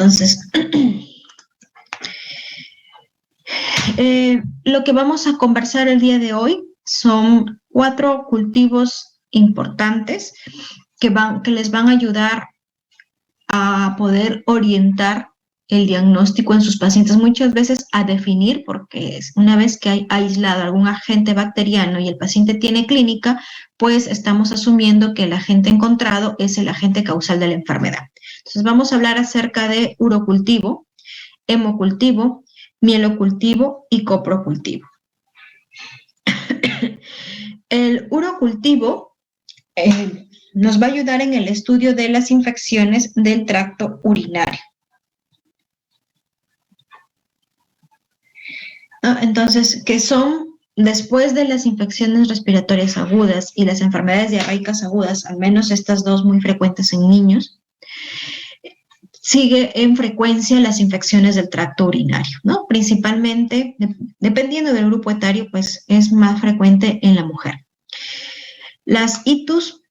Entonces, lo que vamos a conversar el día de hoy son 4 cultivos importantes que les van a ayudar a poder orientar el diagnóstico en sus pacientes, muchas veces a definir, porque una vez que hay aislado algún agente bacteriano y el paciente tiene clínica, pues estamos asumiendo que el agente encontrado es el agente causal de la enfermedad. Entonces vamos a hablar acerca de urocultivo, hemocultivo, mielocultivo y coprocultivo. El urocultivo nos va a ayudar en el estudio de las infecciones del tracto urinario. Entonces, que son, después de las infecciones respiratorias agudas y las enfermedades diarreicas agudas, al menos estas dos muy frecuentes en niños, sigue en frecuencia las infecciones del tracto urinario, ¿no? Principalmente, dependiendo del grupo etario, pues es más frecuente en la mujer. Las ITUS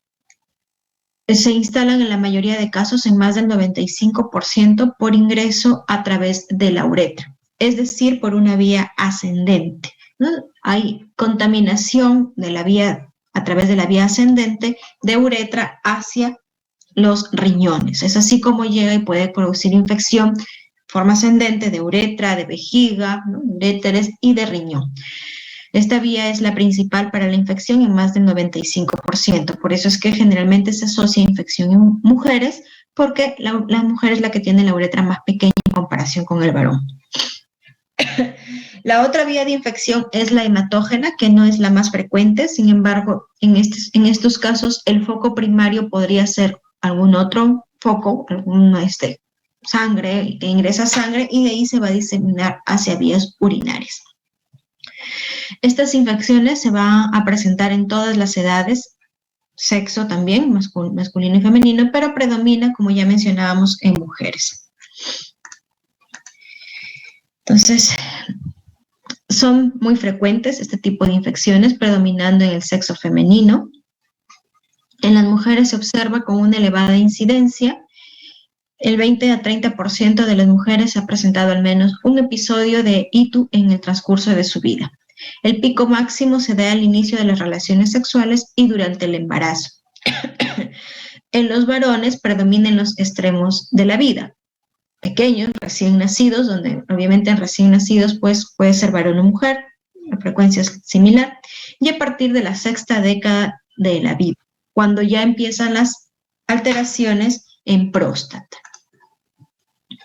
se instalan en la mayoría de casos en más del 95% por ingreso a través de la uretra, es decir, por una vía ascendente, ¿no? Hay contaminación de la vía, a través de la vía ascendente de uretra hacia los riñones. Es así como llega y puede producir infección de forma ascendente de uretra, de vejiga, ¿no? Uréteres y de riñón. Esta vía es la principal para la infección en más del 95%. Por eso es que generalmente se asocia a infección en mujeres, porque la mujer es la que tiene la uretra más pequeña en comparación con el varón. La otra vía de infección es la hematógena, que no es la más frecuente. Sin embargo, en estos casos, el foco primario podría ser algún otro foco, algún sangre, que ingresa sangre y de ahí se va a diseminar hacia vías urinarias. Estas infecciones se van a presentar en todas las edades, sexo también, masculino y femenino, pero predomina, como ya mencionábamos, en mujeres. Entonces, son muy frecuentes este tipo de infecciones, predominando en el sexo femenino. En las mujeres se observa con una elevada incidencia. El 20 a 30% de las mujeres ha presentado al menos un episodio de ITU en el transcurso de su vida. El pico máximo se da al inicio de las relaciones sexuales y durante el embarazo. En los varones predominan los extremos de la vida. Pequeños, recién nacidos, donde obviamente en recién nacidos pues puede ser varón o mujer, la frecuencia es similar, y a partir de la 6ª década de la vida, cuando ya empiezan las alteraciones en próstata.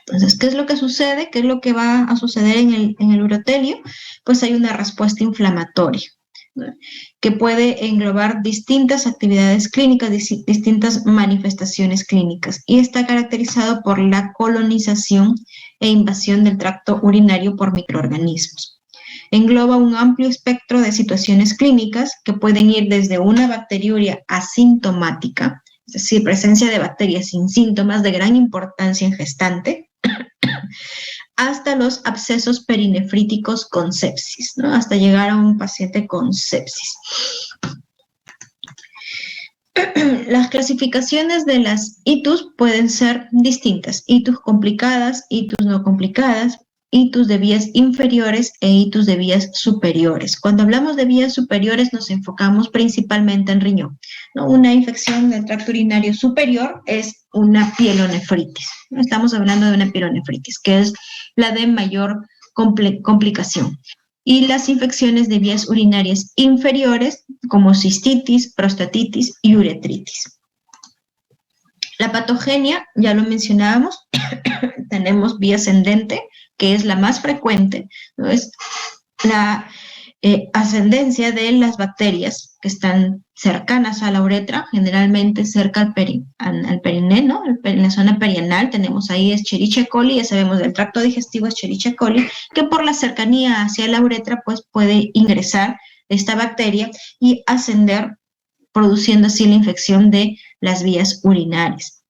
Entonces, ¿qué es lo que sucede? ¿Qué es lo que va a suceder en el urotelio? Pues hay una respuesta inflamatoria, ¿no? Que puede englobar distintas actividades clínicas, distintas manifestaciones clínicas, y está caracterizado por la colonización e invasión del tracto urinario por microorganismos. Engloba un amplio espectro de situaciones clínicas que pueden ir desde una bacteriuria asintomática, es decir, presencia de bacterias sin síntomas de gran importancia en gestante, hasta los abscesos perinefríticos con sepsis, ¿no? Hasta llegar a un paciente con sepsis. Las clasificaciones de las ITUS pueden ser distintas: ITUS complicadas, ITUS no complicadas, ITUS de vías inferiores e ITUS de vías superiores. Cuando hablamos de vías superiores nos enfocamos principalmente en riñón, ¿no? Una infección del tracto urinario superior es una pielonefritis. No estamos hablando de una pielonefritis, que es la de mayor complicación. Y las infecciones de vías urinarias inferiores, como cistitis, prostatitis y uretritis. La patogenia, ya lo mencionábamos, tenemos vía ascendente, que es la más frecuente, ¿no? Es la ascendencia de las bacterias que están cercanas a la uretra, generalmente cerca al periné, ¿no? En la zona perianal tenemos ahí Escherichia coli, ya sabemos del tracto digestivo Escherichia coli, que por la cercanía hacia la uretra pues puede ingresar esta bacteria y ascender, produciendo así la infección de las vías urinarias.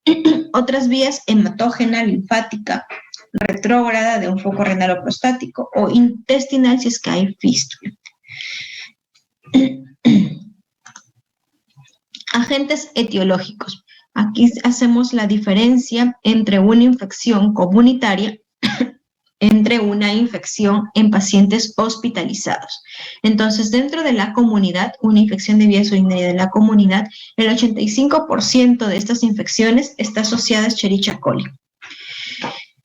Otras vías: hematógena, linfática, retrógrada de un foco renal o prostático, o intestinal si es que hay fístula. Agentes etiológicos. Aquí hacemos la diferencia entre una infección comunitaria entre una infección en pacientes hospitalizados. Entonces, dentro de la comunidad, una infección de vías urinarias de la comunidad, el 85% de estas infecciones está asociada a Escherichia coli.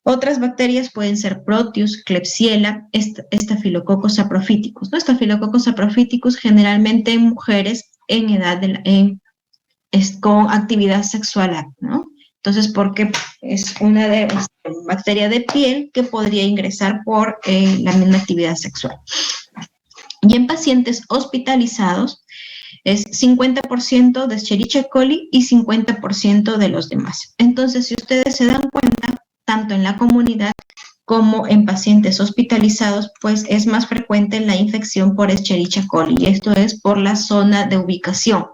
Otras bacterias pueden ser Proteus, Klebsiella, Staphylococcus saprophyticus. ¿No? Staphylococcus saprophyticus generalmente en mujeres en edad con actividad sexual, ¿no? Entonces, porque es una bacteria de piel que podría ingresar por la misma actividad sexual. Y en pacientes hospitalizados es 50% de Escherichia coli y 50% de los demás. Entonces, si ustedes se dan cuenta, tanto en la comunidad como en pacientes hospitalizados, pues es más frecuente la infección por Escherichia coli, y esto es por la zona de ubicación.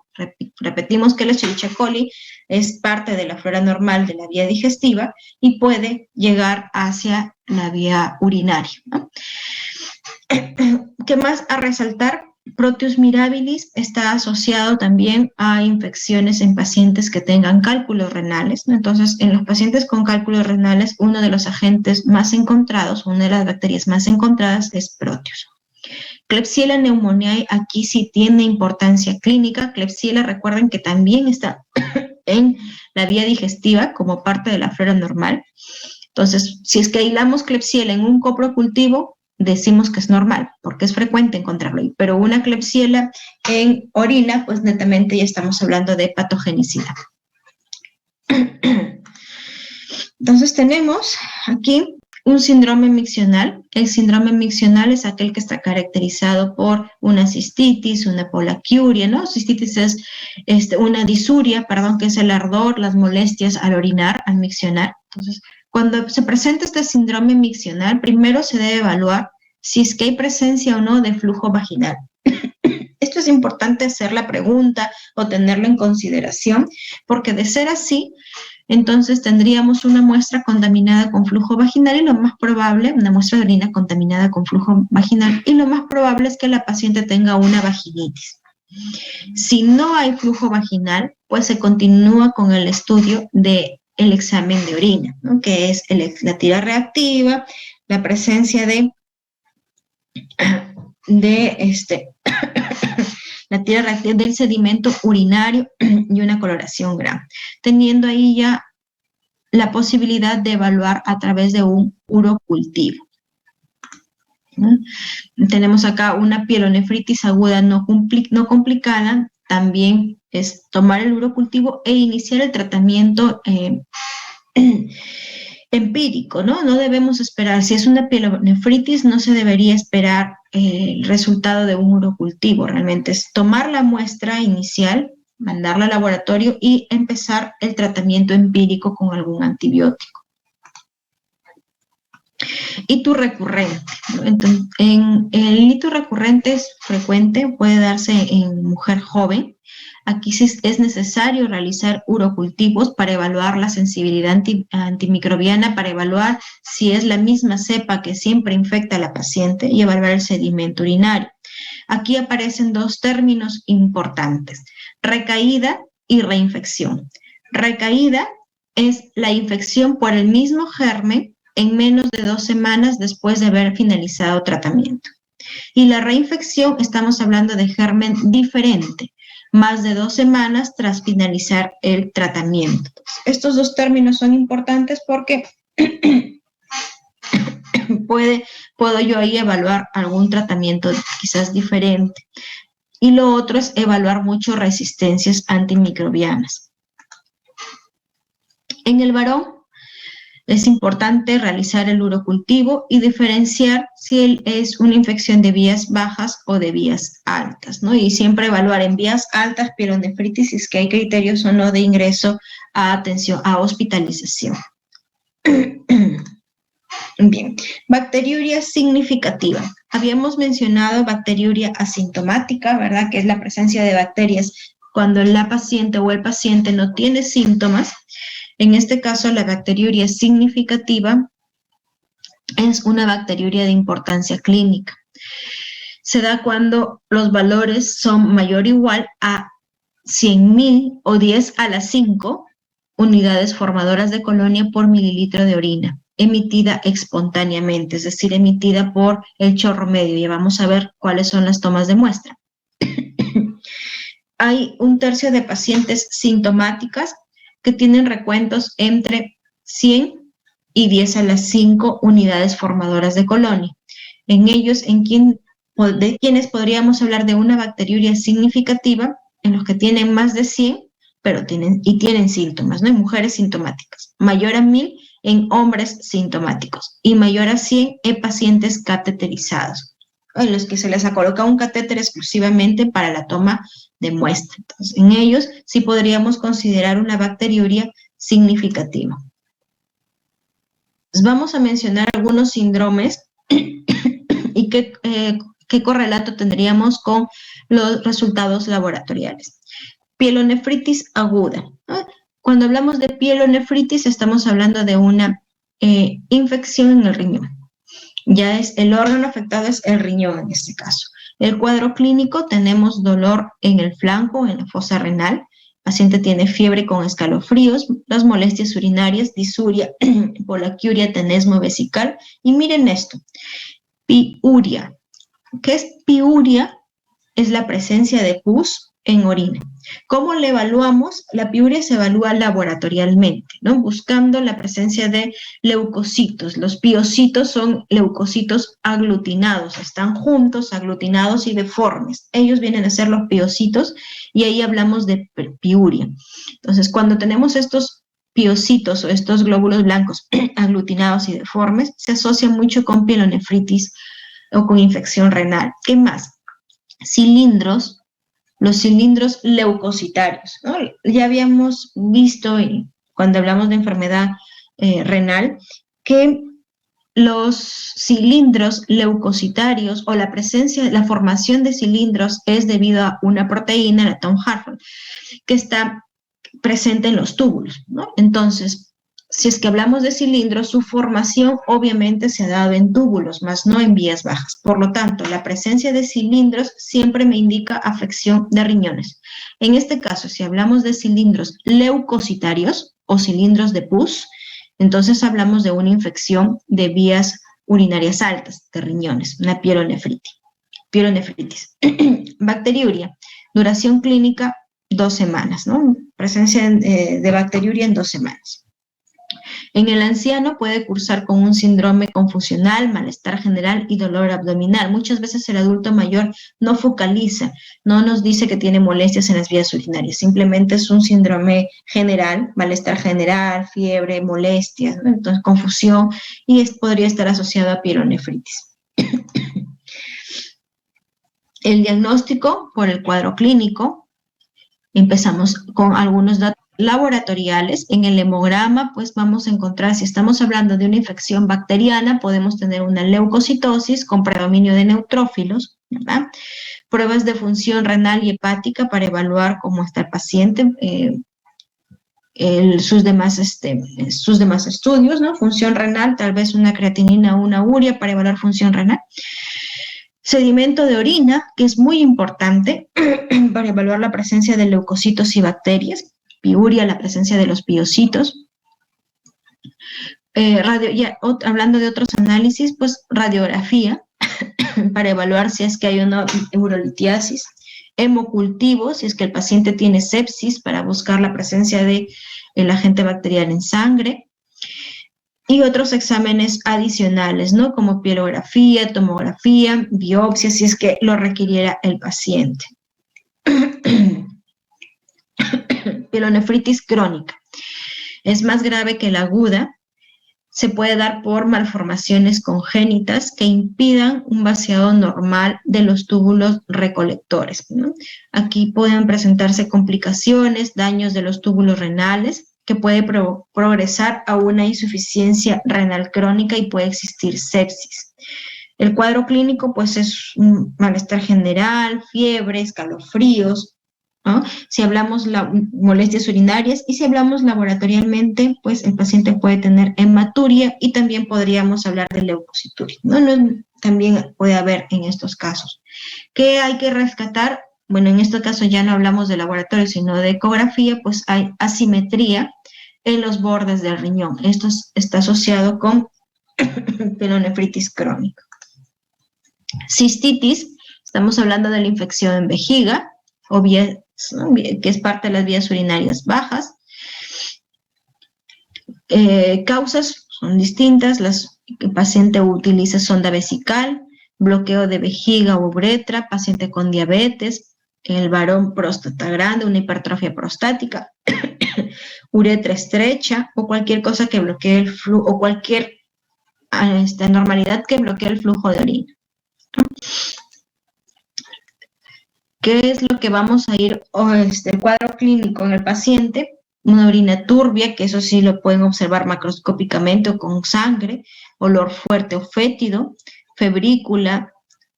Repetimos que la Escherichia coli es parte de la flora normal de la vía digestiva y puede llegar hacia la vía urinaria, ¿no? ¿Qué más a resaltar? Proteus mirabilis está asociado también a infecciones en pacientes que tengan cálculos renales, ¿no? Entonces, en los pacientes con cálculos renales, uno de los agentes más encontrados, una de las bacterias más encontradas es Proteus. Klebsiella pneumoniae aquí sí tiene importancia clínica. Klebsiella, recuerden que también está en la vía digestiva como parte de la flora normal. Entonces, si es que aislamos Klebsiella en un coprocultivo, decimos que es normal, porque es frecuente encontrarlo ahí. Pero una Klebsiella en orina, pues netamente ya estamos hablando de patogenicidad. Entonces tenemos aquí un síndrome miccional. El síndrome miccional es aquel que está caracterizado por una cistitis, una polaquiuria, ¿no? Cistitis es una disuria, perdón, que es el ardor, las molestias al orinar, al miccionar. Entonces, cuando se presenta este síndrome miccional, primero se debe evaluar si es que hay presencia o no de flujo vaginal. Esto es importante hacer la pregunta o tenerlo en consideración, porque de ser así, entonces tendríamos una muestra contaminada con flujo vaginal y lo más probable, una muestra de orina contaminada con flujo vaginal, y lo más probable es que la paciente tenga una vaginitis. Si no hay flujo vaginal, pues se continúa con el estudio del examen de orina, ¿no? Que es la tira reactiva, la presencia de la tira reactiva del sedimento urinario y una coloración grave, teniendo ahí ya la posibilidad de evaluar a través de un urocultivo. ¿No? Tenemos acá una pielonefritis aguda no complicada, también es tomar el urocultivo e iniciar el tratamiento empírico, ¿no? No debemos esperar, si es una pielonefritis no se debería esperar el resultado de un urocultivo, realmente es tomar la muestra inicial, mandarla al laboratorio y empezar el tratamiento empírico con algún antibiótico. Hito recurrente, ¿no? Entonces, el hito recurrente es frecuente, puede darse en mujer joven. Aquí sí es necesario realizar urocultivos para evaluar la sensibilidad antimicrobiana, para evaluar si es la misma cepa que siempre infecta a la paciente y evaluar el sedimento urinario. Aquí aparecen dos términos importantes: recaída y reinfección. Recaída es la infección por el mismo germen en menos de 2 semanas después de haber finalizado tratamiento. Y la reinfección, estamos hablando de germen diferente, más de 2 semanas tras finalizar el tratamiento. Estos dos términos son importantes porque puedo yo ahí evaluar algún tratamiento quizás diferente. Y lo otro es evaluar mucho resistencias antimicrobianas. En el varón es importante realizar el urocultivo y diferenciar si es una infección de vías bajas o de vías altas, ¿no? Y siempre evaluar en vías altas pielonefritis si es que hay criterios o no de ingreso a atención, a hospitalización. Bien, bacteriuria significativa. Habíamos mencionado bacteriuria asintomática, ¿verdad? Que es la presencia de bacterias cuando la paciente o el paciente no tiene síntomas. En este caso, la bacteriuria significativa es una bacteriuria de importancia clínica. Se da cuando los valores son mayor o igual a 100.000 o 10 a la 5 unidades formadoras de colonia por mililitro de orina, emitida espontáneamente, es decir, emitida por el chorro medio. Y vamos a ver cuáles son las tomas de muestra. Hay un tercio de pacientes sintomáticas que tienen recuentos entre 100 y 10 a las 5 unidades formadoras de colonia. En ellos, de quienes podríamos hablar de una bacteriuria significativa, en los que tienen más de 100, pero tienen síntomas, ¿no? En mujeres sintomáticas. Mayor a 1000 en hombres sintomáticos y mayor a 100 en pacientes cateterizados, en los que se les ha colocado un catéter exclusivamente para la toma de muestra. Entonces, en ellos sí podríamos considerar una bacteriuria significativa. Entonces, vamos a mencionar algunos síndromes y qué correlato tendríamos con los resultados laboratoriales. Pielonefritis aguda, ¿no? Cuando hablamos de pielonefritis estamos hablando de una infección en el riñón. Ya es el órgano afectado, es el riñón en este caso. El cuadro clínico, tenemos dolor en el flanco, en la fosa renal. El paciente tiene fiebre con escalofríos, las molestias urinarias, disuria, polaquiuria, tenesmo vesical. Y miren esto, piuria. ¿Qué es piuria? Es la presencia de pus en orina. ¿Cómo le evaluamos? La piuria se evalúa laboratorialmente, ¿no? Buscando la presencia de leucocitos. Los piocitos son leucocitos aglutinados, están juntos, aglutinados y deformes. Ellos vienen a ser los piocitos y ahí hablamos de piuria. Entonces, cuando tenemos estos piocitos o estos glóbulos blancos aglutinados y deformes, se asocia mucho con pielonefritis o con infección renal. ¿Qué más? Cilindros, los cilindros leucocitarios, ¿no? Ya habíamos visto cuando hablamos de enfermedad renal que los cilindros leucocitarios o la formación de cilindros es debido a una proteína, la Tom Harford, que está presente en los túbulos, ¿no? Entonces, si es que hablamos de cilindros, su formación obviamente se ha dado en túbulos, más no en vías bajas. Por lo tanto, la presencia de cilindros siempre me indica afección de riñones. En este caso, si hablamos de cilindros leucocitarios o cilindros de pus, entonces hablamos de una infección de vías urinarias altas, de riñones, una pielonefritis. Bacteriuria, duración clínica 2 semanas, ¿no? Presencia de bacteriuria en 2 semanas. En el anciano puede cursar con un síndrome confusional, malestar general y dolor abdominal. Muchas veces el adulto mayor no focaliza, no nos dice que tiene molestias en las vías urinarias, simplemente es un síndrome general, malestar general, fiebre, molestias, ¿no? Entonces confusión, y podría estar asociado a pielonefritis. El diagnóstico por el cuadro clínico, empezamos con algunos datos laboratoriales. En el hemograma, pues vamos a encontrar, si estamos hablando de una infección bacteriana, podemos tener una leucocitosis con predominio de neutrófilos, ¿verdad? Pruebas de función renal y hepática para evaluar cómo está el paciente, sus demás estudios, ¿no? Función renal, tal vez una creatinina o una urea para evaluar función renal. Sedimento de orina, que es muy importante para evaluar la presencia de leucocitos y bacterias. Piuria, la presencia de los piocitos. Hablando de otros análisis, pues radiografía para evaluar si es que hay una urolitiasis. Hemocultivo, si es que el paciente tiene sepsis, para buscar la presencia del agente bacteriano en sangre. Y otros exámenes adicionales, ¿no? Como pielografía, tomografía, biopsia, si es que lo requiriera el paciente. Pielonefritis crónica. Es más grave que la aguda. Se puede dar por malformaciones congénitas que impidan un vaciado normal de los túbulos recolectores, ¿no? Aquí pueden presentarse complicaciones, daños de los túbulos renales, que puede progresar a una insuficiencia renal crónica y puede existir sepsis. El cuadro clínico, pues, es un malestar general, fiebre, escalofríos, ¿no? Si hablamos molestias urinarias y si hablamos laboratorialmente, pues el paciente puede tener hematuria y también podríamos hablar de leucocituria, ¿no? También puede haber en estos casos. ¿Qué hay que rescatar? Bueno, en este caso ya no hablamos de laboratorio, sino de ecografía, pues hay asimetría en los bordes del riñón. Esto está asociado con pielonefritis crónica. Cistitis, estamos hablando de la infección en vejiga, o vías, que es parte de las vías urinarias bajas. Causas son distintas, el paciente utiliza sonda vesical, bloqueo de vejiga o uretra, paciente con diabetes, el varón próstata grande, una hipertrofia prostática, uretra estrecha o cualquier cosa que bloquee el flujo, o cualquier anormalidad que bloquee el flujo de orina. ¿Qué es lo que vamos a ir, el cuadro clínico en el paciente? Una orina turbia, que eso sí lo pueden observar macroscópicamente o con sangre, olor fuerte o fétido, febrícula,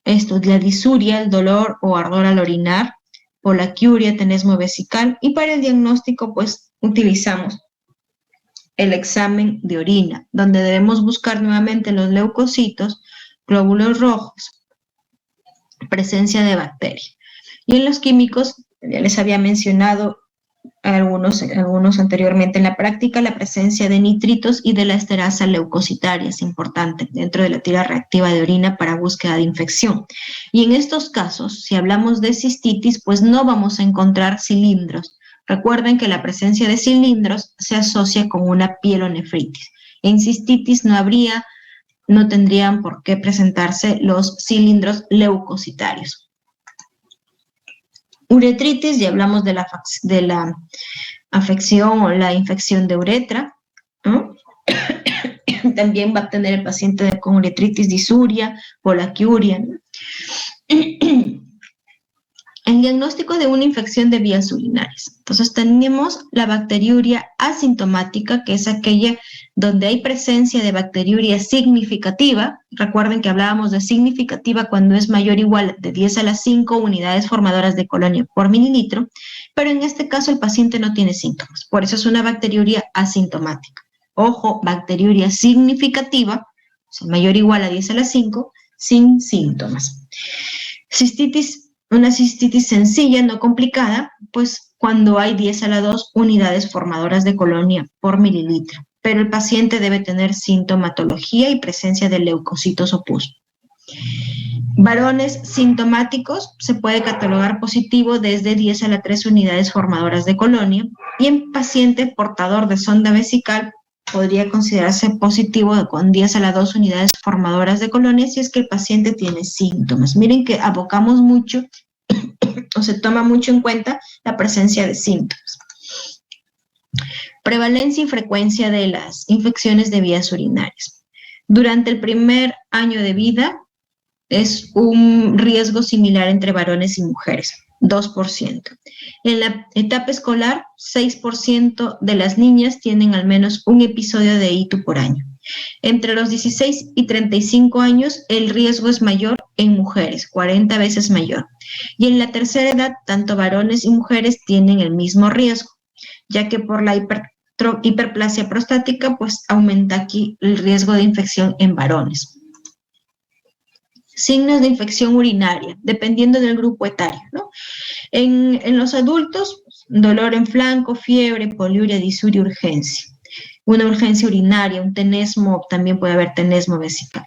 la disuria, el dolor o ardor al orinar, polaquiuria, tenesmo vesical, y para el diagnóstico pues utilizamos el examen de orina, donde debemos buscar nuevamente los leucocitos, glóbulos rojos, presencia de bacterias. Y en los químicos, ya les había mencionado algunos anteriormente en la práctica, la presencia de nitritos y de la esterasa leucocitaria es importante dentro de la tira reactiva de orina para búsqueda de infección. Y en estos casos, si hablamos de cistitis, pues no vamos a encontrar cilindros. Recuerden que la presencia de cilindros se asocia con una pielonefritis. En cistitis no tendrían por qué presentarse los cilindros leucocitarios. Uretritis, ya hablamos de la afección o la infección de uretra, ¿no? También va a tener el paciente con uretritis disuria, polaquiuria, ¿no? El diagnóstico de una infección de vías urinarias. Entonces tenemos la bacteriuria asintomática, que es aquella donde hay presencia de bacteriuria significativa. Recuerden que hablábamos de significativa cuando es mayor o igual de 10 a la 5 unidades formadoras de colonia por mililitro, pero en este caso el paciente no tiene síntomas, por eso es una bacteriuria asintomática. Ojo, bacteriuria significativa, o sea, mayor o igual a 10 a la 5, sin síntomas. Cistitis. Una cistitis sencilla, no complicada, pues cuando hay 10 a la 2 unidades formadoras de colonia por mililitro, pero el paciente debe tener sintomatología y presencia de leucocitos o pus. Varones sintomáticos se puede catalogar positivo desde 10 a la 3 unidades formadoras de colonia, y en paciente portador de sonda vesical podría considerarse positivo con 10 a la 2 unidades formadoras de colonia si es que el paciente tiene síntomas. Miren que abocamos mucho o se toma mucho en cuenta la presencia de síntomas. Prevalencia y frecuencia de las infecciones de vías urinarias. Durante el primer año de vida es un riesgo similar entre varones y mujeres, 2%. En la etapa escolar, 6% de las niñas tienen al menos un episodio de ITU por año. Entre los 16 y 35 años, el riesgo es mayor en mujeres, 40 veces mayor. Y en la tercera edad, tanto varones y mujeres tienen el mismo riesgo, ya que por la hiperplasia prostática, pues aumenta aquí el riesgo de infección en varones. Signos de infección urinaria, dependiendo del grupo etario, ¿no? En los adultos, dolor en flanco, fiebre, poliuria, disuria, urgencia. Una urgencia urinaria, un tenesmo, también puede haber tenesmo vesical.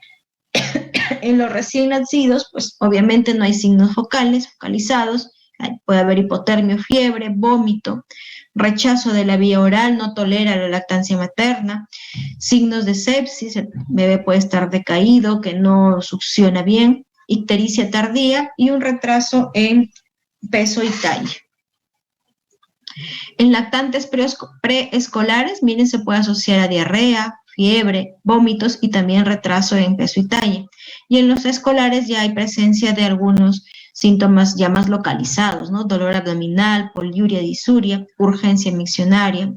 En los recién nacidos, pues obviamente no hay signos focalizados, puede haber hipotermia, fiebre, vómito, rechazo de la vía oral, no tolera la lactancia materna, signos de sepsis, el bebé puede estar decaído, que no succiona bien, ictericia tardía y un retraso en peso y talla. En lactantes preescolares, miren, se puede asociar a diarrea, fiebre, vómitos y también retraso en peso y talla. Y en los escolares ya hay presencia de algunos síntomas ya más localizados, ¿no? Dolor abdominal, poliuria, disuria, urgencia miccionaria,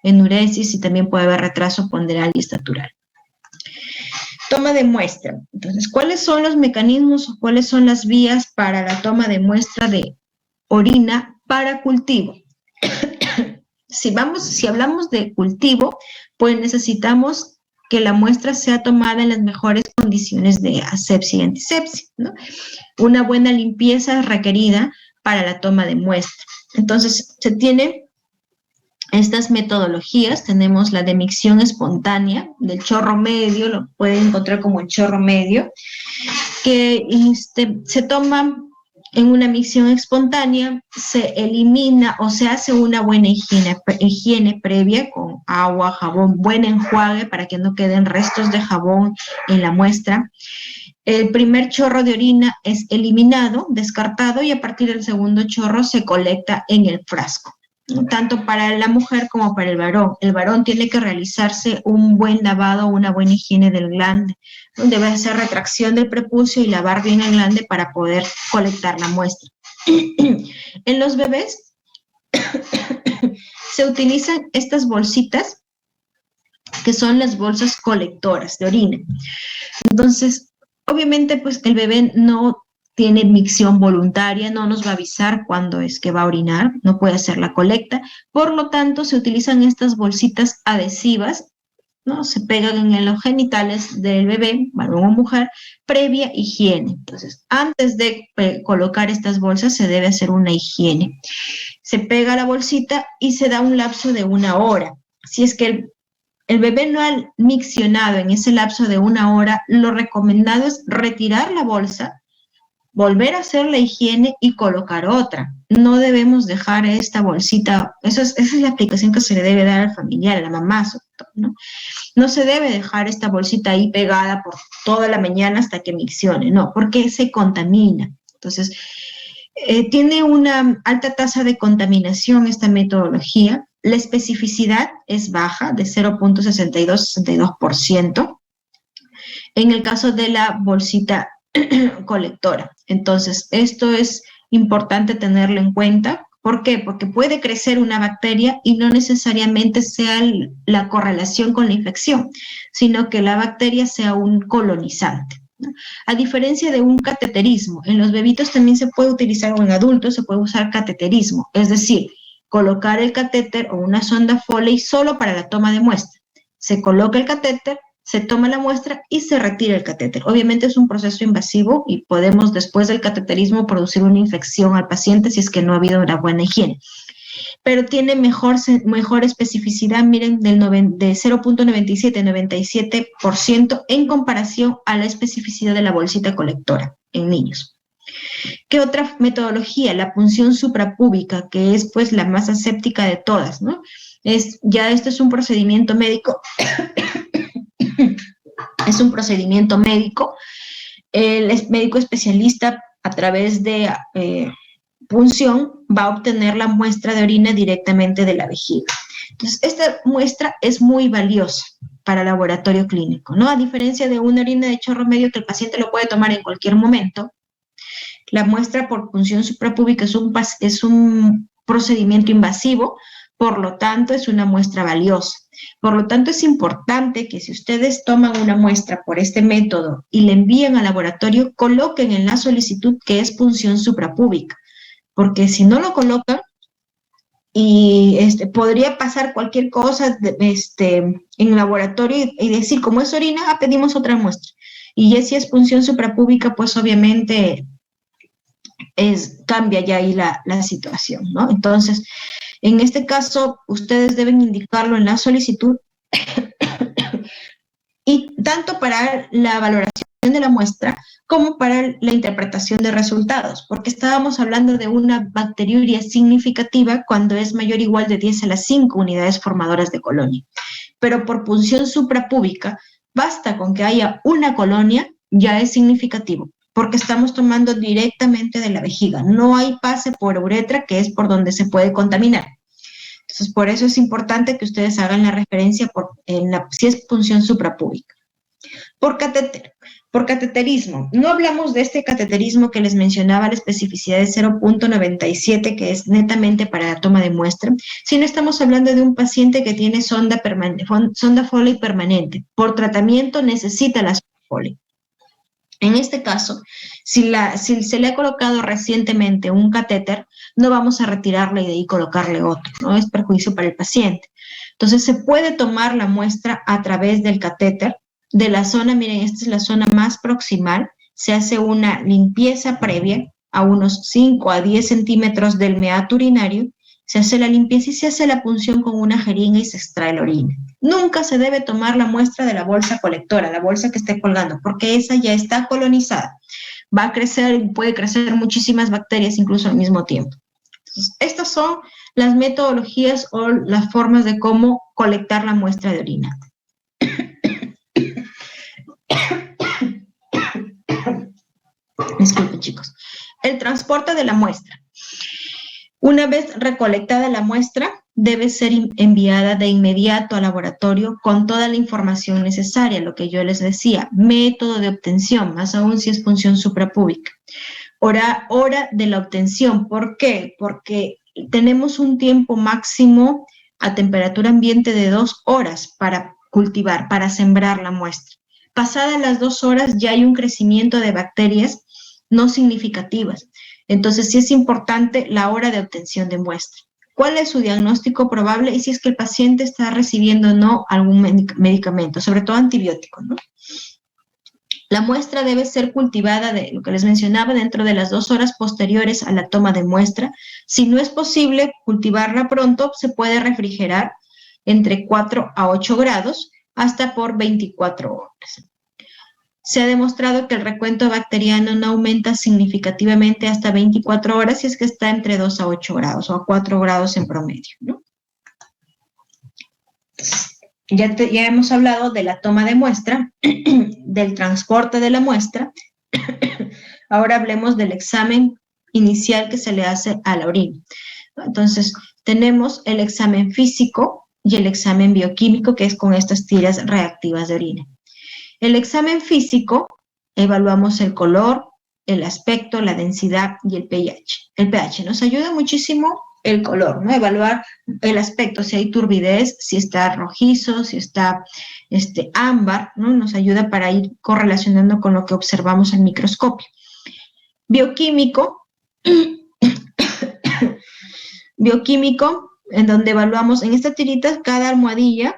enuresis y también puede haber retraso ponderal y estatural. Toma de muestra. Entonces, ¿cuáles son los mecanismos o cuáles son las vías para la toma de muestra de orina para cultivo? Si hablamos de cultivo, pues necesitamos que la muestra sea tomada en las mejores condiciones de asepsia y antisepsia, ¿no? Una buena limpieza es requerida para la toma de muestra. Entonces, se tiene estas metodologías, tenemos la de micción espontánea, del chorro medio, lo pueden encontrar como el chorro medio, que se toma en una micción espontánea, se elimina o se hace una buena higiene previa con agua, jabón, buen enjuague para que no queden restos de jabón en la muestra. El primer chorro de orina es eliminado, descartado, y a partir del segundo chorro se colecta en el frasco, tanto para la mujer como para el varón. El varón tiene que realizarse un buen lavado, una buena higiene del glande. Debe hacer retracción del prepucio y lavar bien el glande para poder colectar la muestra. En los bebés se utilizan estas bolsitas que son las bolsas colectoras de orina. Entonces, obviamente, pues el bebé no tiene micción voluntaria, no nos va a avisar cuándo es que va a orinar, no puede hacer la colecta. Por lo tanto, se utilizan estas bolsitas adhesivas, ¿no? Se pegan en los genitales del bebé, varón o mujer, previa higiene. Entonces, antes de colocar estas bolsas se debe hacer una higiene. Se pega la bolsita y se da un lapso de 1 hora. Si es que el bebé no ha miccionado en ese lapso de 1 hora, lo recomendado es retirar la bolsa, volver a hacer la higiene y colocar otra. No debemos dejar esta bolsita, esa es la explicación que se le debe dar al familiar, a la mamá, sobre todo, ¿no? No se debe dejar esta bolsita ahí pegada por toda la mañana hasta que miccione, no, porque se contamina. Entonces, tiene una alta tasa de contaminación esta metodología. La especificidad es baja, de 0.62-62%, en el caso de la bolsita colectora. Entonces, esto es importante tenerlo en cuenta. ¿Por qué? Porque puede crecer una bacteria y no necesariamente sea la correlación con la infección, sino que la bacteria sea un colonizante. A diferencia de un cateterismo, en los bebitos también se puede utilizar, o en adultos se puede usar cateterismo, es decir, colocar el catéter o una sonda Foley solo para la toma de muestra. Se coloca el catéter, se toma la muestra y se retira el catéter. Obviamente es un proceso invasivo y podemos después del cateterismo producir una infección al paciente si es que no ha habido una buena higiene. Pero tiene mejor especificidad, miren, de 0.97-97% en comparación a la especificidad de la bolsita colectora en niños. ¿Qué otra metodología? La punción suprapúbica, que es pues la más aséptica de todas, ¿no? Esto es un procedimiento médico, es un procedimiento médico. El médico especialista, a través de punción, va a obtener la muestra de orina directamente de la vejiga. Entonces, esta muestra es muy valiosa para el laboratorio clínico, ¿no? A diferencia de una orina de chorro medio que el paciente lo puede tomar en cualquier momento, la muestra por punción suprapúbica es un procedimiento invasivo, por lo tanto, es una muestra valiosa. Por lo tanto, es importante que si ustedes toman una muestra por este método y le envían al laboratorio, coloquen en la solicitud que es punción suprapúbica, porque si no lo colocan, y podría pasar cualquier cosa en el laboratorio y decir, como es orina, pedimos otra muestra. Y ya si es punción suprapúbica, pues obviamente cambia ya ahí la situación, ¿no? Entonces, en este caso, ustedes deben indicarlo en la solicitud y tanto para la valoración de la muestra como para la interpretación de resultados, porque estábamos hablando de una bacteriuria significativa cuando es mayor o igual de 10 a la 5 unidades formadoras de colonia. Pero por punción suprapúbica, basta con que haya una colonia, ya es significativo, porque estamos tomando directamente de la vejiga. No hay pase por uretra, que es por donde se puede contaminar. Entonces, por eso es importante que ustedes hagan la referencia si es punción suprapúbica. Por cateterismo. No hablamos de este cateterismo que les mencionaba, la especificidad de 0.97, que es netamente para la toma de muestra, sino estamos hablando de un paciente que tiene sonda Foley permanente. Por tratamiento necesita la sonda Foley. En este caso, si se le ha colocado recientemente un catéter, no vamos a retirarle y de ahí colocarle otro, ¿no? Es perjuicio para el paciente. Entonces, se puede tomar la muestra a través del catéter, de la zona, miren, esta es la zona más proximal, se hace una limpieza previa a unos 5 a 10 centímetros del meato urinario, se hace la limpieza y se hace la punción con una jeringa y se extrae la orina. Nunca se debe tomar la muestra de la bolsa colectora, la bolsa que esté colgando, porque esa ya está colonizada. Va a crecer, puede crecer muchísimas bacterias incluso al mismo tiempo. Entonces, estas son las metodologías o las formas de cómo colectar la muestra de orina. Disculpen, chicos. El transporte de la muestra. Una vez recolectada la muestra, debe ser enviada de inmediato al laboratorio con toda la información necesaria, lo que yo les decía, método de obtención, más aún si es función suprapúbica. Hora de la obtención, ¿por qué? Porque tenemos un tiempo máximo a temperatura ambiente de 2 horas para cultivar, para sembrar la muestra. Pasadas las 2 horas ya hay un crecimiento de bacterias no significativas. Entonces, sí es importante la hora de obtención de muestra. ¿Cuál es su diagnóstico probable? Y si es que el paciente está recibiendo o no algún medicamento, sobre todo antibiótico, ¿no? La muestra debe ser cultivada, de lo que les mencionaba, dentro de las 2 horas posteriores a la toma de muestra. Si no es posible cultivarla pronto, se puede refrigerar entre 4 a 8 grados hasta por 24 horas. Se ha demostrado que el recuento bacteriano no aumenta significativamente hasta 24 horas si es que está entre 2 a 8 grados o a 4 grados en promedio, ¿no? Ya hemos hablado de la toma de muestra, del transporte de la muestra. Ahora hablemos del examen inicial que se le hace a la orina. Entonces, tenemos el examen físico y el examen bioquímico, que es con estas tiras reactivas de orina. El examen físico, evaluamos el color, el aspecto, la densidad y el pH. El pH nos ayuda muchísimo el color, ¿no? Evaluar el aspecto, si hay turbidez, si está rojizo, si está ámbar, ¿no? Nos ayuda para ir correlacionando con lo que observamos en microscopio. Bioquímico, bioquímico, en donde evaluamos en esta tirita cada almohadilla,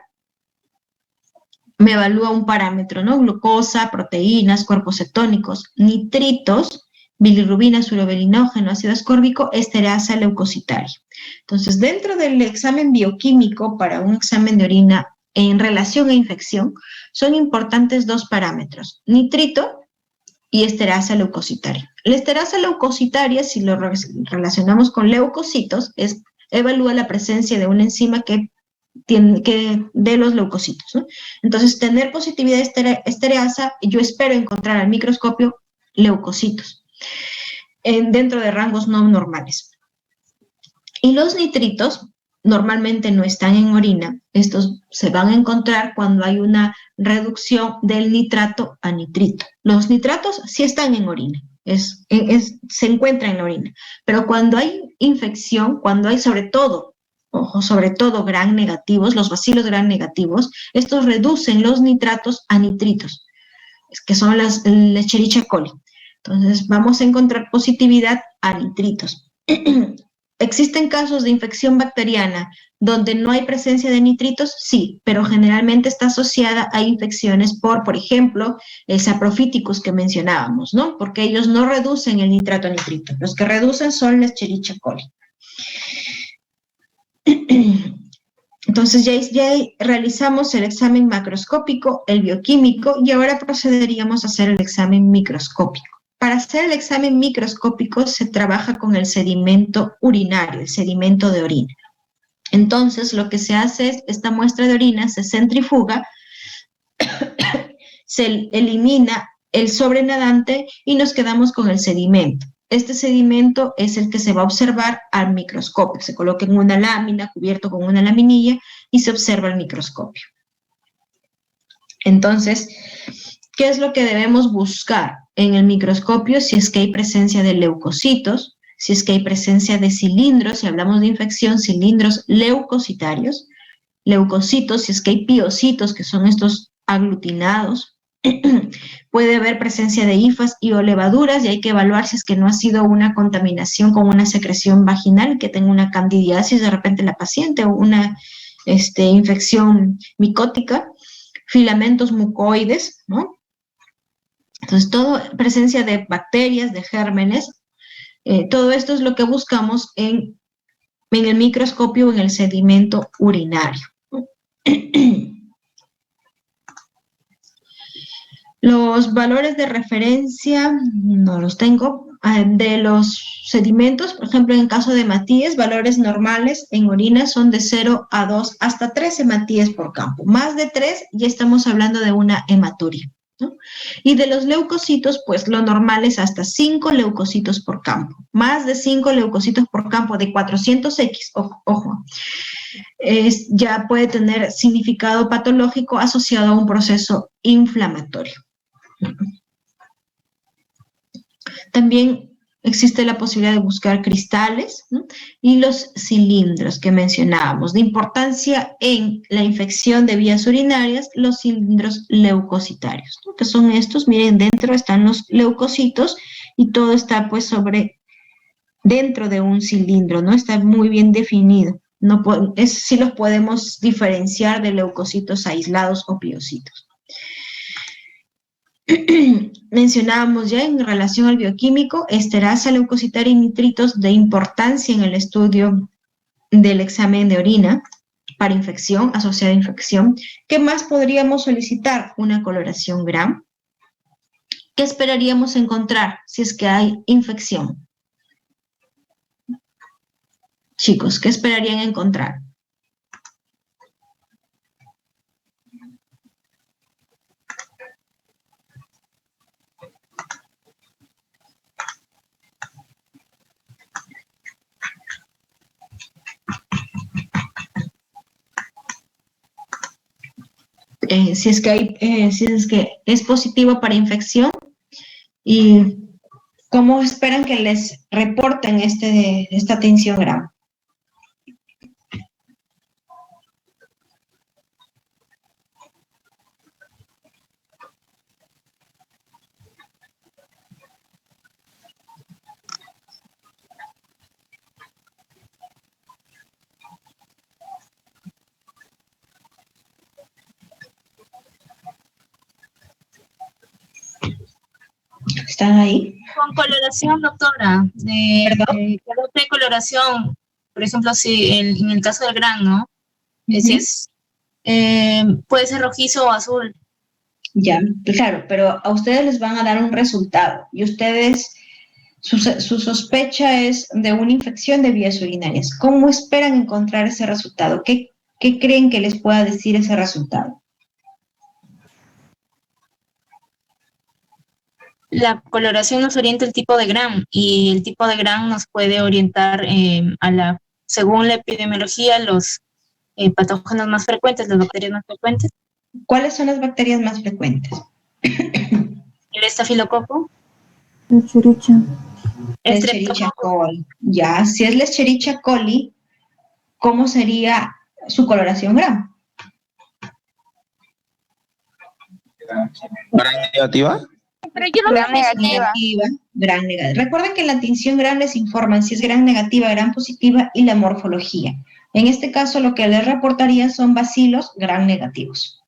me evalúa un parámetro, ¿no? Glucosa, proteínas, cuerpos cetónicos, nitritos, bilirrubina, surobelinógeno, ácido ascórbico, esterasa leucocitaria. Entonces, dentro del examen bioquímico para un examen de orina en relación a infección, son importantes 2 parámetros, nitrito y esterasa leucocitaria. La esterasa leucocitaria, si lo relacionamos con leucocitos, evalúa la presencia de una enzima que de los leucocitos, ¿no? Entonces, tener positividad estereasa, yo espero encontrar al microscopio leucocitos dentro de rangos no normales. Y los nitritos normalmente no están en orina. Estos se van a encontrar cuando hay una reducción del nitrato a nitrito. Los nitratos sí están en orina, se encuentran en la orina, pero cuando hay infección, cuando hay sobre todo gram negativos, los bacilos gram negativos, estos reducen los nitratos a nitritos, que son las Escherichia coli. Entonces, vamos a encontrar positividad a nitritos. ¿Existen casos de infección bacteriana donde no hay presencia de nitritos? Sí, pero generalmente está asociada a infecciones por ejemplo, el Saprophyticus que mencionábamos, ¿no? Porque ellos no reducen el nitrato a nitrito. Los que reducen son la Escherichia coli. Entonces ya realizamos el examen macroscópico, el bioquímico, y ahora procederíamos a hacer el examen microscópico. Para hacer el examen microscópico se trabaja con el sedimento urinario, el sedimento de orina. Entonces lo que se hace es, esta muestra de orina se centrifuga, se elimina el sobrenadante y nos quedamos con el sedimento. Este sedimento es el que se va a observar al microscopio. Se coloca en una lámina, cubierto con una laminilla, y se observa al microscopio. Entonces, ¿qué es lo que debemos buscar en el microscopio? Si es que hay presencia de leucocitos, si es que hay presencia de cilindros, si hablamos de infección, cilindros leucocitarios, leucocitos, si es que hay piocitos, que son estos aglutinados. Puede haber presencia de hifas y o levaduras, y hay que evaluar si es que no ha sido una contaminación con una secreción vaginal, que tenga una candidiasis de repente la paciente, o una infección micótica, filamentos mucoides, ¿no? Entonces, presencia de bacterias, de gérmenes, todo esto es lo que buscamos en en el microscopio o en el sedimento urinario. Los valores de referencia no los tengo. De los sedimentos, por ejemplo, en el caso de Matías, valores normales en orina son de 0 a 2 hasta 3 hematíes por campo. Más de 3 ya estamos hablando de una hematuria, ¿no? Y de los leucocitos, pues lo normal es hasta 5 leucocitos por campo. Más de 5 leucocitos por campo de 400X, ojo, ya puede tener significado patológico asociado a un proceso inflamatorio. También existe la posibilidad de buscar cristales, ¿no? Y los cilindros que mencionábamos. De importancia en la infección de vías urinarias, los cilindros leucocitarios, ¿no? Que son estos, miren, dentro están los leucocitos y todo está pues dentro de un cilindro, ¿no? Está muy bien definido. No, sí los podemos diferenciar de leucocitos aislados o piocitos. Mencionábamos ya en relación al bioquímico, esterasa, leucocitaria y nitritos de importancia en el estudio del examen de orina para infección, asociada a infección. ¿Qué más podríamos solicitar? Una coloración Gram. ¿Qué esperaríamos encontrar si es que hay infección? Chicos, ¿qué esperarían encontrar? Si es que es positivo para infección, y cómo esperan que les reporten esta tensión Gram. ¿Están ahí? Con coloración, doctora. De coloración, por ejemplo, si en el caso del Gram, ¿no? Si es, puede ser rojizo o azul. Ya, claro, pero a ustedes les van a dar un resultado y ustedes, su sospecha es de una infección de vías urinarias. ¿Cómo esperan encontrar ese resultado? ¿Qué creen que les pueda decir ese resultado? La coloración nos orienta el tipo de Gram y el tipo de Gram nos puede orientar según la epidemiología, los patógenos más frecuentes, las bacterias más frecuentes. ¿Cuáles son las bacterias más frecuentes? El estafilococo. Escherichia coli. Ya, si es la Escherichia coli, ¿cómo sería su coloración Gram? ¿Gran negativa? Pero yo no Gram negativa. Gran negativa. Recuerden que en la tinción Gram les informan si es Gram negativa, Gram positiva y la morfología. En este caso, lo que les reportaría son bacilos Gram negativos.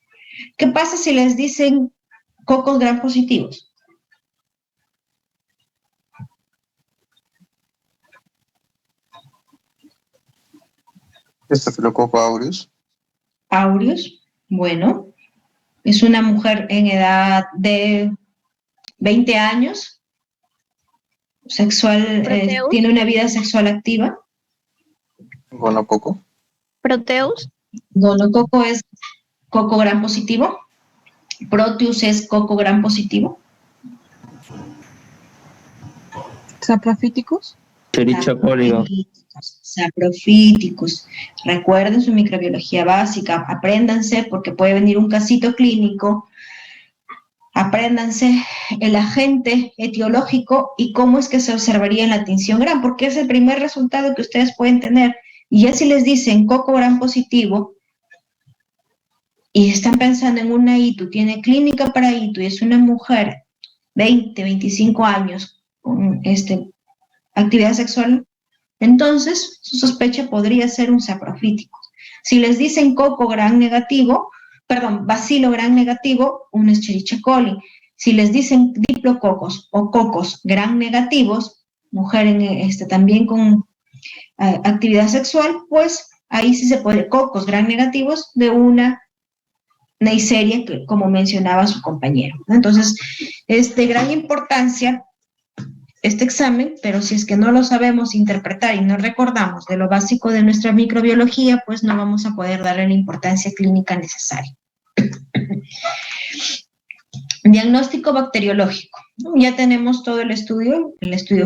¿Qué pasa si les dicen cocos Gram positivos? Estafilococo aureus. Aureus, bueno, es una mujer en edad de 20 años, sexual, tiene una vida sexual activa. Gonococo. Proteus. Gonococo es coco Gram positivo. Proteus es coco Gram positivo. Saprofíticos. Escherichia coli. Saprofíticos. Recuerden su microbiología básica, apréndanse porque puede venir un casito clínico, apréndanse el agente etiológico y cómo es que se observaría en la tinción Gram, porque es el primer resultado que ustedes pueden tener. Y ya si les dicen coco Gram positivo y están pensando en una ITU, tiene clínica para ITU y es una mujer 20, 25 años con actividad sexual, entonces su sospecha podría ser un saprofítico. Si les dicen coco Gram negativo, bacilo Gram negativo, un Escherichia coli. Si les dicen diplococos o cocos Gram negativos, mujer también con actividad sexual, pues ahí sí se puede, cocos gram negativos de una Neisseria, que, como mencionaba su compañero, ¿no? Entonces, es de gran importancia este examen, pero si es que no lo sabemos interpretar y no recordamos de lo básico de nuestra microbiología, pues no vamos a poder darle la importancia clínica necesaria. Diagnóstico bacteriológico. Ya tenemos todo el estudio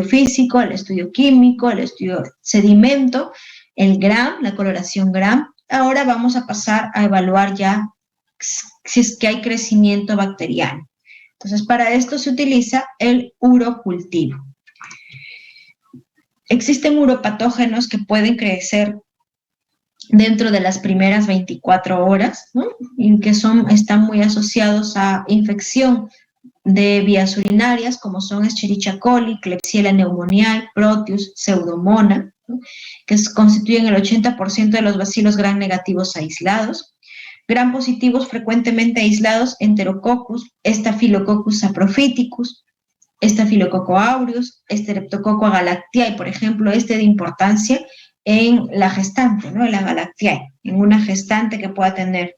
físico, el estudio químico, el estudio sedimento, el gram, la coloración gram. Ahora vamos a pasar a evaluar ya si es que hay crecimiento bacteriano. Entonces, para esto se utiliza el urocultivo. Existen uropatógenos que pueden crecer dentro de las primeras 24 horas, ¿no? Y que están muy asociados a infección de vías urinarias, como son Escherichia coli, Klebsiella pneumoniae, Proteus, Pseudomonas, ¿no? Que constituyen el 80% de los bacilos gram negativos aislados. Gram positivos frecuentemente aislados, Enterococcus, Staphylococcus saprophyticus, Staphylococcus aureus, Streptococcus agalactiae, por ejemplo, de importancia en la gestante, ¿no? En la Galactiae, en una gestante que pueda tener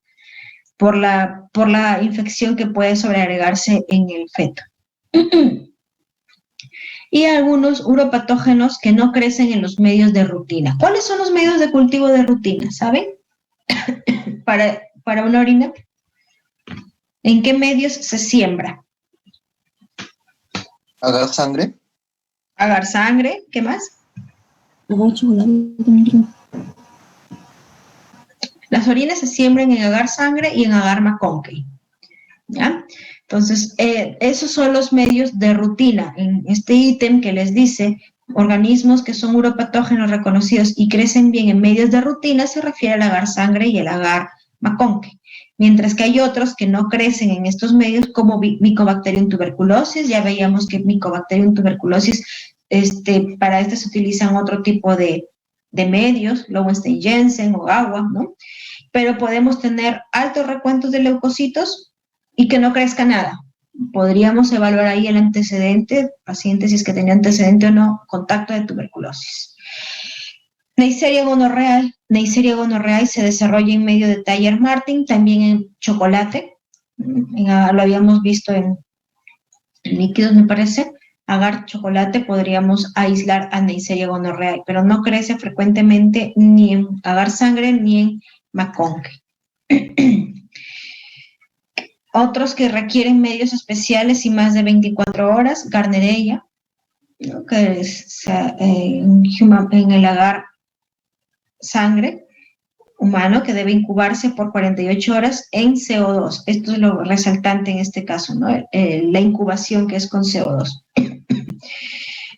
por la infección que puede sobreagregarse en el feto. Y algunos uropatógenos que no crecen en los medios de rutina. ¿Cuáles son los medios de cultivo de rutina? ¿Saben? Para una orina. ¿En qué medios se siembra? ¿Agar sangre? Agar sangre, ¿qué más? Las orinas se siembran en agar sangre y en agar McConkey, ¿ya? Entonces, esos son los medios de rutina. En este ítem que les dice, organismos que son uropatógenos reconocidos y crecen bien en medios de rutina, se refiere al agar sangre y el agar McConkey. Mientras que hay otros que no crecen en estos medios, como Mycobacterium tuberculosis. Ya veíamos que Mycobacterium tuberculosis, para se utilizan otro tipo de medios, Lowenstein-Jensen o agua, ¿no? Pero podemos tener altos recuentos de leucocitos y que no crezca nada. Podríamos evaluar ahí el antecedente, paciente si es que tenía antecedente o no, contacto de tuberculosis. Neisseria gonorrhoeae se desarrolla en medio de Thayer-Martin, también en chocolate. Lo habíamos visto en líquidos, me parece. Agar chocolate podríamos aislar a Neisseria gonorrhoeae, pero no crece frecuentemente ni en agar sangre ni en McConkey. Otros que requieren medios especiales y más de 24 horas, Garnerella, ¿no? Que es en el agar sangre humano, que debe incubarse por 48 horas en CO2. Esto es lo resaltante en este caso, ¿no? La incubación que es con CO2.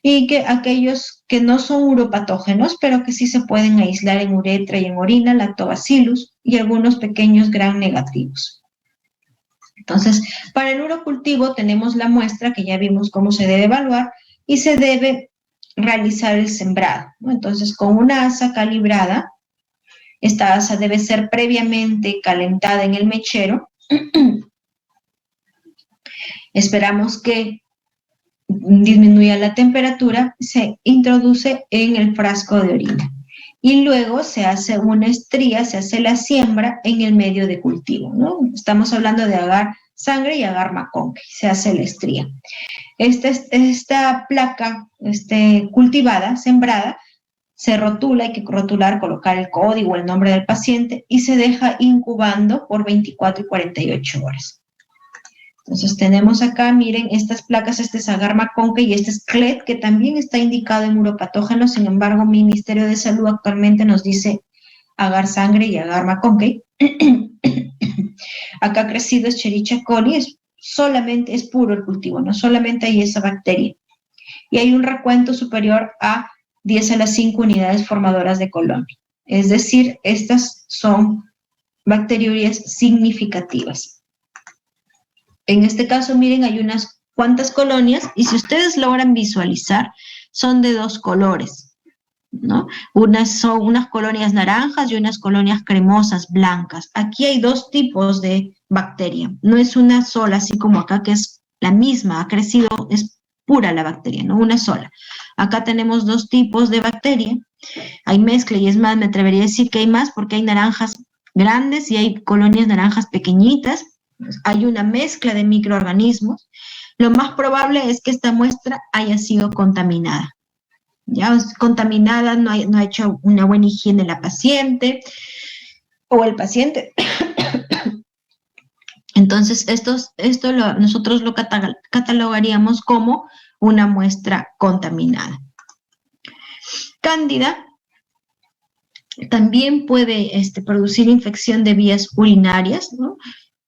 Y que aquellos que no son uropatógenos, pero que sí se pueden aislar en uretra y en orina, lactobacillus y algunos pequeños gram negativos. Entonces, para el urocultivo tenemos la muestra que ya vimos cómo se debe evaluar y se debe realizar el sembrado, ¿no? Entonces, con una asa calibrada, esta asa debe ser previamente calentada en el mechero. Esperamos que disminuya la temperatura, se introduce en el frasco de orina. Y luego se hace una estría, se hace la siembra en el medio de cultivo, ¿no? Estamos hablando de agar sangre y agar McConkey, se hace la estría. Esta placa cultivada, sembrada, se rotula, hay que rotular, colocar el código, el nombre del paciente y se deja incubando por 24 y 48 horas. Entonces tenemos acá, miren, estas placas, es agar McConkey y este es CLED, que también está indicado en uropatógenos. Sin embargo, Ministerio de Salud actualmente nos dice agar sangre y agar McConkey. Acá ha crecido Escherichia coli, solamente es puro el cultivo, no solamente hay esa bacteria. Y hay un recuento superior a 10 a la 5 unidades formadoras de colonia. Es decir, estas son bacteriurias significativas. En este caso, miren, hay unas cuantas colonias y si ustedes logran visualizar, son de dos colores, ¿no? Son unas colonias naranjas y unas colonias cremosas, blancas. Aquí hay dos tipos de bacteria. No es una sola, así como acá, que es la misma, ha crecido, es pura la bacteria, no una sola. Acá tenemos dos tipos de bacteria Hay mezcla y es más, me atrevería a decir que hay más porque hay naranjas grandes y hay colonias naranjas pequeñitas. Hay una mezcla de microorganismos. Lo más probable es que esta muestra haya sido contaminada. Ya contaminada, no ha hecho una buena higiene la paciente o el paciente. Entonces, nosotros lo catalogaríamos como una muestra contaminada. Cándida también puede producir infección de vías urinarias, ¿no?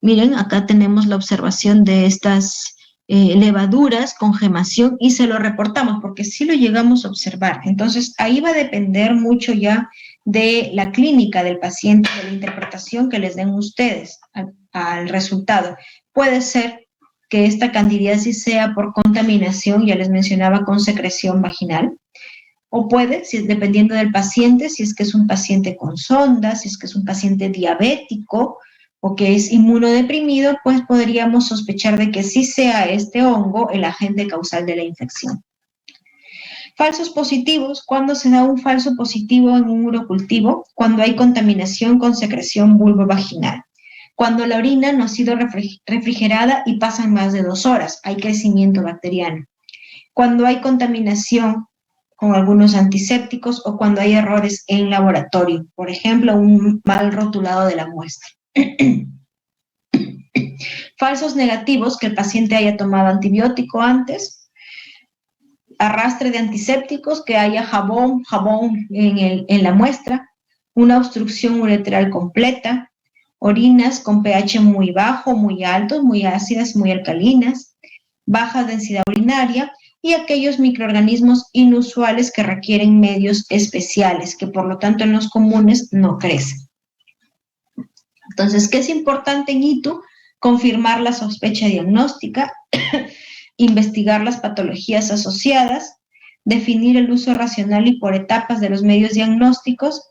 Miren, acá tenemos la observación de estas levaduras con gemación y se lo reportamos porque sí lo llegamos a observar. Entonces, ahí va a depender mucho ya de la clínica del paciente, de la interpretación que les den ustedes al resultado. Puede ser que esta candidiasis sea por contaminación, ya les mencionaba, con secreción vaginal, o puede, dependiendo del paciente, si es que es un paciente con sonda, si es que es un paciente diabético o que es inmunodeprimido, pues podríamos sospechar de que sí sea este hongo el agente causal de la infección. Falsos positivos, cuando se da un falso positivo en un urocultivo, cuando hay contaminación con secreción vulvovaginal. Cuando la orina no ha sido refrigerada y pasan más de 2 horas, hay crecimiento bacteriano. Cuando hay contaminación con algunos antisépticos o cuando hay errores en laboratorio, por ejemplo, un mal rotulado de la muestra. Falsos negativos, que el paciente haya tomado antibiótico antes, arrastre de antisépticos, que haya jabón en la muestra, una obstrucción uretral completa, orinas con pH muy bajo, muy alto, muy ácidas, muy alcalinas, baja densidad urinaria y aquellos microorganismos inusuales que requieren medios especiales, que por lo tanto en los comunes no crecen. Entonces, ¿qué es importante en ITU? Confirmar la sospecha diagnóstica, investigar las patologías asociadas, definir el uso racional y por etapas de los medios diagnósticos,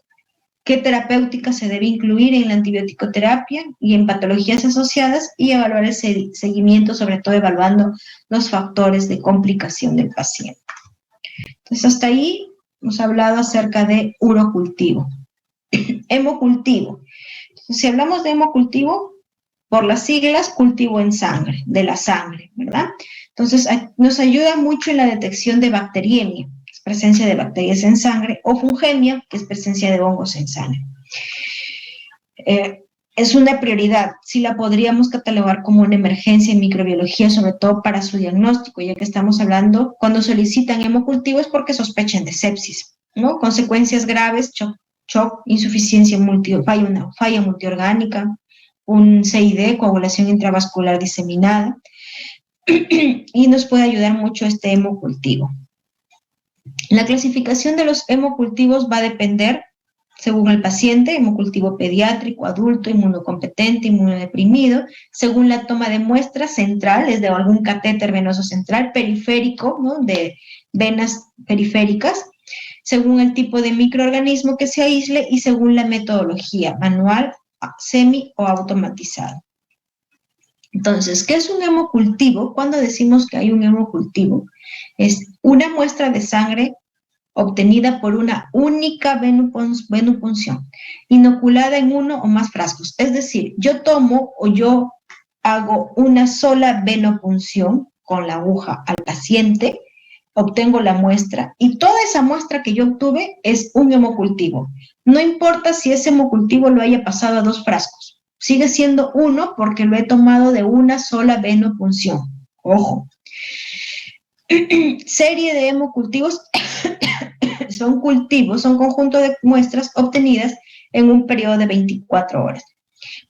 qué terapéutica se debe incluir en la antibiótico-terapia y en patologías asociadas y evaluar el seguimiento, sobre todo evaluando los factores de complicación del paciente. Entonces, hasta ahí hemos hablado acerca de urocultivo. Hemocultivo. Entonces, si hablamos de hemocultivo, por las siglas, cultivo en sangre, de la sangre, ¿verdad? Entonces, nos ayuda mucho en la detección de bacteriemia, que es presencia de bacterias en sangre, o fungemia, que es presencia de hongos en sangre. Es una prioridad, sí la podríamos catalogar como una emergencia en microbiología, sobre todo para su diagnóstico, ya que estamos hablando, cuando solicitan hemocultivo es porque sospechan de sepsis, ¿no? Consecuencias graves, shock, insuficiencia falla multiorgánica, un CID, coagulación intravascular diseminada, y nos puede ayudar mucho este hemocultivo. La clasificación de los hemocultivos va a depender, según el paciente, hemocultivo pediátrico, adulto, inmunocompetente, inmunodeprimido, según la toma de muestra central, es de algún catéter venoso central, periférico, ¿no? De venas periféricas, según el tipo de microorganismo que se aísle y según la metodología, manual, semi o automatizado. Entonces, ¿qué es un hemocultivo? Cuando decimos que hay un hemocultivo, es una muestra de sangre obtenida por una única venopunción, inoculada en uno o más frascos. Es decir, yo tomo o yo hago una sola venopunción con la aguja al paciente, obtengo la muestra y toda esa muestra que yo obtuve es un hemocultivo. No importa si ese hemocultivo lo haya pasado a 2 frascos, sigue siendo uno porque lo he tomado de una sola venopunción. Ojo. Serie de hemocultivos son conjunto de muestras obtenidas en un periodo de 24 horas.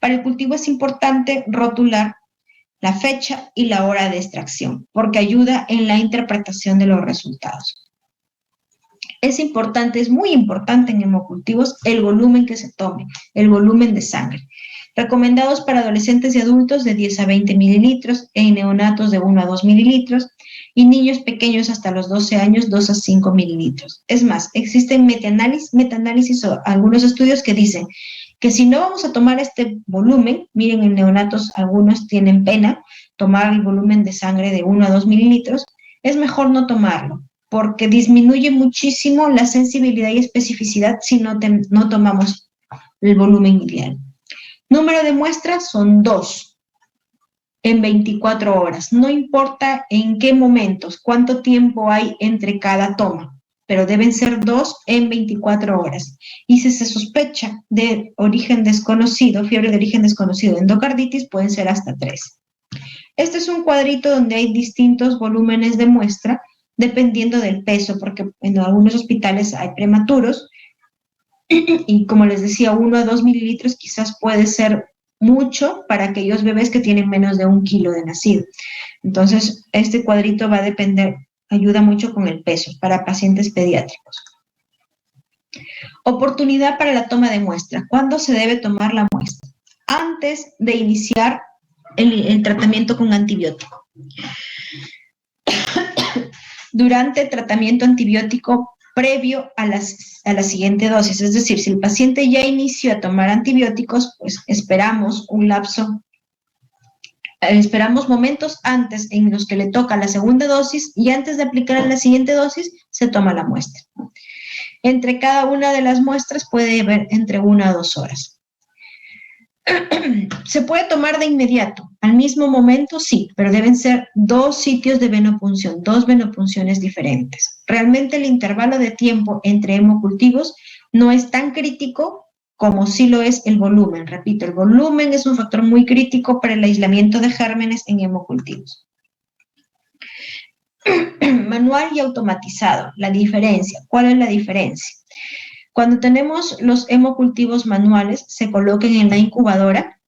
Para el cultivo es importante rotular la fecha y la hora de extracción, porque ayuda en la interpretación de los resultados. Es muy importante en hemocultivos el volumen que se tome, el volumen de sangre. Recomendados para adolescentes y adultos de 10 a 20 mililitros, en neonatos de 1 a 2 mililitros, y niños pequeños hasta los 12 años, 2 a 5 mililitros. Es más, existen metaanálisis o algunos estudios que dicen que si no vamos a tomar este volumen, miren, en neonatos algunos tienen pena tomar el volumen de sangre de 1 a 2 mililitros, es mejor no tomarlo, porque disminuye muchísimo la sensibilidad y especificidad si no tomamos el volumen ideal. Número de muestras son 2 en 24 horas. No importa en qué momentos, cuánto tiempo hay entre cada toma, pero deben ser 2 en 24 horas. Y si se sospecha de origen desconocido, fiebre de origen desconocido, endocarditis, pueden ser hasta 3. Este es un cuadrito donde hay distintos volúmenes de muestra dependiendo del peso, porque en algunos hospitales hay prematuros y como les decía, 1 a 2 mililitros quizás puede ser mucho para aquellos bebés que tienen menos de 1 kilo de nacido. Entonces, este cuadrito va a depender, ayuda mucho con el peso para pacientes pediátricos. Oportunidad para la toma de muestra. ¿Cuándo se debe tomar la muestra? Antes de iniciar el tratamiento con antibiótico. Durante el tratamiento antibiótico previo a la siguiente dosis. Es decir, si el paciente ya inició a tomar antibióticos, pues esperamos un lapso, esperamos momentos antes en los que le toca la segunda dosis y antes de aplicar la siguiente dosis se toma la muestra. Entre cada una de las muestras puede haber entre 1 a 2 horas. ¿Se puede tomar de inmediato? ¿Al mismo momento? Sí, pero deben ser 2 sitios de venopunción, 2 venopunciones diferentes. Realmente el intervalo de tiempo entre hemocultivos no es tan crítico como sí lo es el volumen. Repito, el volumen es un factor muy crítico para el aislamiento de gérmenes en hemocultivos. Manual y automatizado. La diferencia. ¿Cuál es la diferencia? Cuando tenemos los hemocultivos manuales, se colocan en la incubadora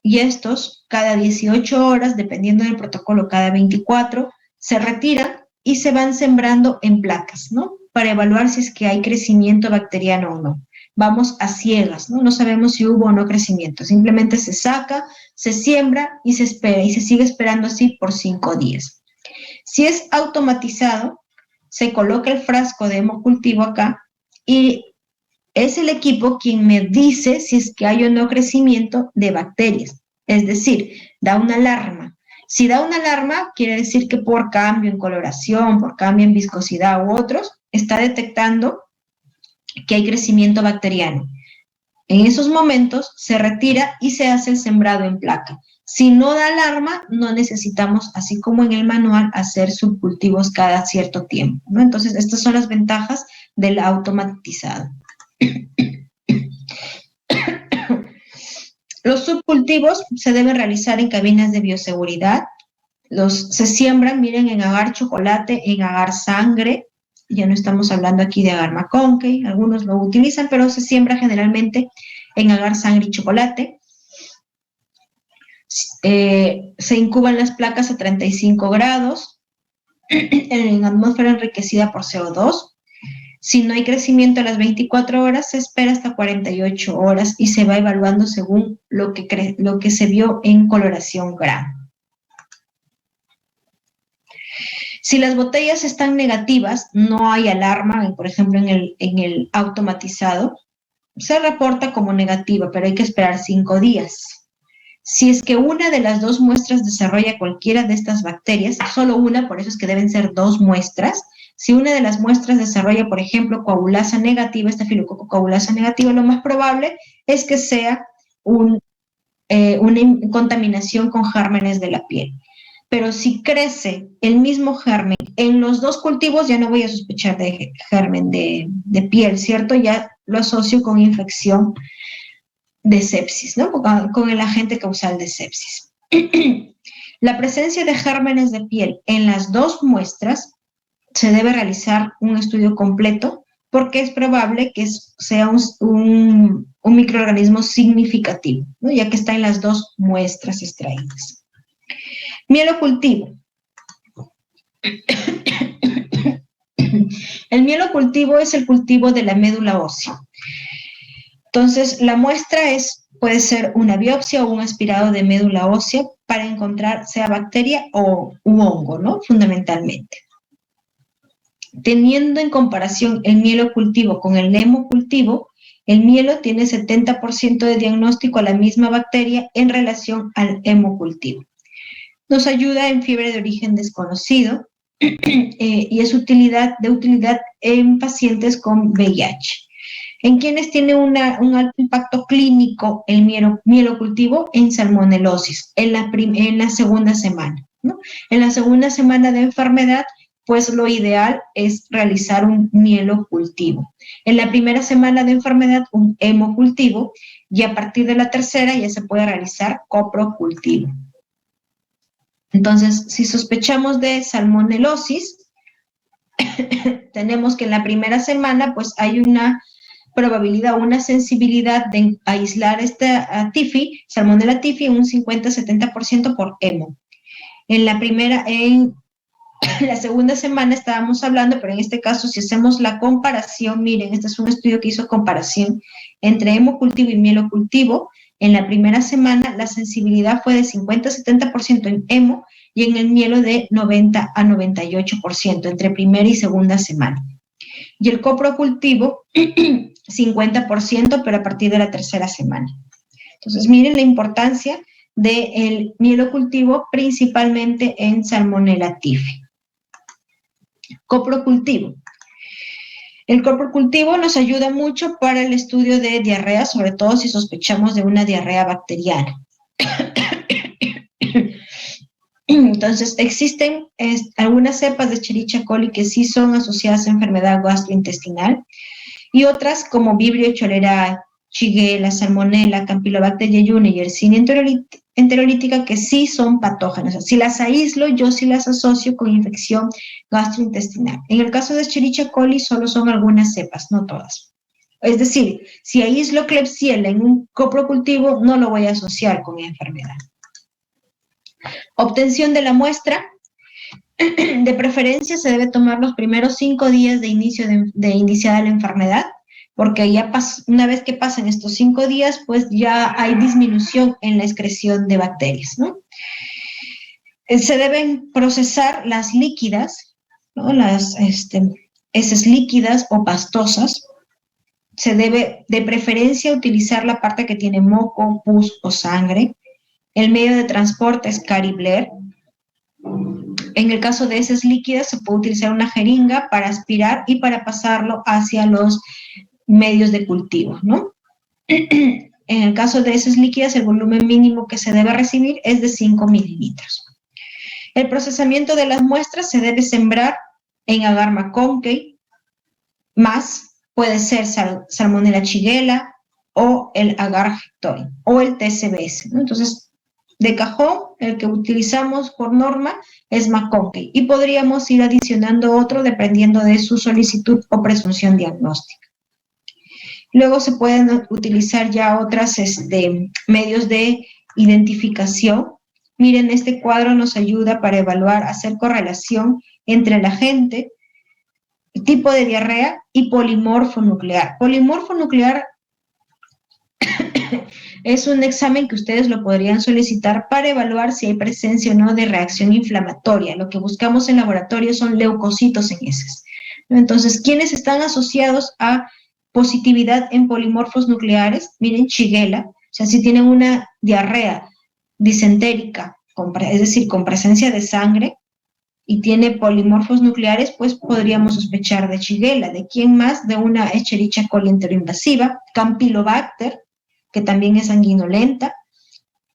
y estos cada 18 horas, dependiendo del protocolo, cada 24, se retiran y se van sembrando en placas, ¿no? Para evaluar si es que hay crecimiento bacteriano o no. Vamos a ciegas, ¿no? No sabemos si hubo o no crecimiento. Simplemente se saca, se siembra y se espera, y se sigue esperando así por 5 días. Si es automatizado, se coloca el frasco de hemocultivo acá y es el equipo quien me dice si es que hay o no crecimiento de bacterias. Es decir, da una alarma. Si da una alarma, quiere decir que por cambio en coloración, por cambio en viscosidad u otros, está detectando que hay crecimiento bacteriano. En esos momentos se retira y se hace el sembrado en placa. Si no da alarma, no necesitamos, así como en el manual, hacer subcultivos cada cierto tiempo, ¿no? Entonces, estas son las ventajas del automatizado. Los subcultivos se deben realizar en cabinas de bioseguridad. Se siembran, miren, en agar chocolate, en agar sangre. Ya no estamos hablando aquí de agar McConkey, algunos lo utilizan, pero se siembra generalmente en agar sangre y chocolate. Se incuban las placas a 35 grados en atmósfera enriquecida por CO2. Si no hay crecimiento a las 24 horas, se espera hasta 48 horas y se va evaluando según lo que se vio en coloración Gram. Si las botellas están negativas, no hay alarma, por ejemplo, en el automatizado, se reporta como negativa, pero hay que esperar 5 días. Si es que una de las 2 muestras desarrolla cualquiera de estas bacterias, solo una, por eso es que deben ser 2 muestras. Si una de las muestras desarrolla, por ejemplo, coagulasa negativa, estafilococo coagulasa negativa, lo más probable es que sea una contaminación con gérmenes de la piel. Pero si crece el mismo germen en los 2 cultivos, ya no voy a sospechar de germen de piel, ¿cierto? Ya lo asocio con infección de sepsis, ¿no? Con el agente causal de sepsis. La presencia de gérmenes de piel en las 2 muestras se debe realizar un estudio completo porque es probable que sea un microorganismo significativo, ¿no? Ya que está en las 2 muestras extraídas. Mielocultivo. El mielocultivo es el cultivo de la médula ósea. Entonces, la muestra puede ser una biopsia o un aspirado de médula ósea para encontrar sea bacteria u hongo, ¿no? Fundamentalmente. Teniendo en comparación el mielocultivo con el hemocultivo, el mielo tiene 70% de diagnóstico a la misma bacteria en relación al hemocultivo. Nos ayuda en fiebre de origen desconocido, y es de utilidad en pacientes con VIH. ¿En quienes tiene un alto impacto clínico el mielocultivo? En salmonelosis, en la segunda semana, ¿no? En la segunda semana de enfermedad, pues lo ideal es realizar un mielocultivo. En la primera semana de enfermedad, un hemocultivo, y a partir de la tercera ya se puede realizar coprocultivo. Entonces, si sospechamos de salmonelosis, tenemos que en la primera semana, pues hay una probabilidad, una sensibilidad de aislar esta TIFI, Salmonella TIFI, un 50-70% por hemo. En la segunda semana estábamos hablando, pero en este caso, si hacemos la comparación, miren, este es un estudio que hizo comparación entre hemocultivo y mielocultivo. En la primera semana, la sensibilidad fue de 50-70% en hemo y en el mielo de 90-98% entre primera y segunda semana. Y el coprocultivo, 50%, pero a partir de la tercera semana. Entonces, miren la importancia del mielocultivo, principalmente en Salmonella TIFI. Coprocultivo. El coprocultivo nos ayuda mucho para el estudio de diarrea, sobre todo si sospechamos de una diarrea bacteriana. Entonces, existen algunas cepas de Escherichia coli que sí son asociadas a enfermedad gastrointestinal y otras como Vibrio cholerae, Shigella, Salmonella, Campylobacter jejuni y Yersinia enterolítica que sí son patógenas. Si las aíslo, yo sí las asocio con infección gastrointestinal. En el caso de Escherichia coli solo son algunas cepas, no todas. Es decir, si aíslo Klebsiella en un coprocultivo, no lo voy a asociar con enfermedad. Obtención de la muestra. De preferencia se debe tomar los primeros 5 días de iniciada la enfermedad, porque ya una vez que pasan estos 5 días, pues ya hay disminución en la excreción de bacterias, ¿no? Se deben procesar las líquidas, ¿no? Las heces líquidas o pastosas. Se debe de preferencia utilizar la parte que tiene moco, pus o sangre. El medio de transporte es Cary-Blair. En el caso de heces líquidas se puede utilizar una jeringa para aspirar y para pasarlo hacia los medios de cultivo, ¿no? En el caso de heces líquidas, el volumen mínimo que se debe recibir es de 5 mililitros. El procesamiento de las muestras se debe sembrar en agar McConkey, más puede ser Salmonella Shigella o el agar Hectori o el TCBS, ¿no? Entonces, de cajón, el que utilizamos por norma es McConkey y podríamos ir adicionando otro dependiendo de su solicitud o presunción diagnóstica. Luego se pueden utilizar ya otros medios de identificación. Miren, este cuadro nos ayuda para evaluar, hacer correlación entre el agente, el tipo de diarrea y polimorfo nuclear. Polimorfo nuclear es un examen que ustedes lo podrían solicitar para evaluar si hay presencia o no de reacción inflamatoria. Lo que buscamos en laboratorio son leucocitos en heces. Entonces, ¿quiénes están asociados a positividad en polimorfos nucleares? Miren, Shigella, o sea, si tienen una diarrea disentérica, es decir, con presencia de sangre, y tiene polimorfos nucleares, pues podríamos sospechar de Shigella. ¿De quién más? De una Escherichia coli enteroinvasiva, Campylobacter, que también es sanguinolenta.